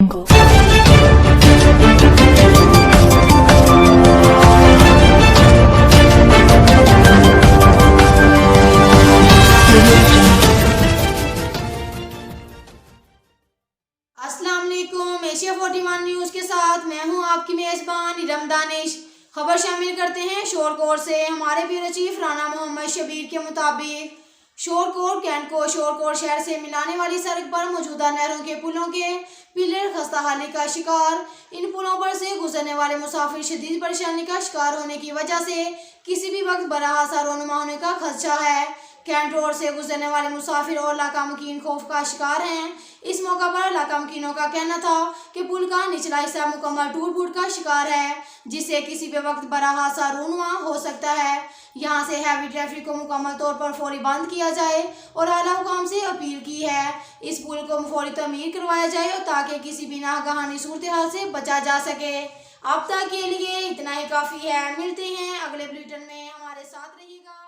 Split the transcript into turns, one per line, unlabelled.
अस्सलाम वालेकुम। Asia 41 news के साथ मैं हूं आपकी मेजबान इरम दानिश। खबर शामिल करते हैं शोरकोट से। हमारे ब्यूरो चीफ राना मोहम्मद शबीर के मुताबिक शोरकोट कैंट को शोरकोट शहर से मिलाने वाली सड़क पर मौजूदा नहरों के पुलों के पिलर खस्ताहाली का शिकार। इन पुलों पर से गुजरने वाले मुसाफिर शदीद परेशानी का शिकार होने की वजह से किसी भी वक्त बड़ा हादसा रोनुमा होने का खदशा है। कैंट रोड से गुजरने वाले मुसाफिर और इलाका मुकीन खौफ का शिकार हैं। इस मौका पर इलाका मुकीनों का कहना था कि पुल का निचला हिस्सा मुकम्मल टूट फूट का शिकार है, जिससे किसी भी वक्त बड़ा हादसा रूनुमा हो सकता है। यहाँ से हैवी ट्रैफिक को मुकम्मल तौर पर फौरी बंद किया जाए और आला हुकाम से अपील की है इस पुल को फौरी तमीर करवाया जाए और ताकि किसी भी नागहानी सूरत हाल से बचा जा सके। अब तक के लिए इतना ही काफ़ी है। मिलते हैं अगले बुलेटिन में, हमारे साथ रहिएगा।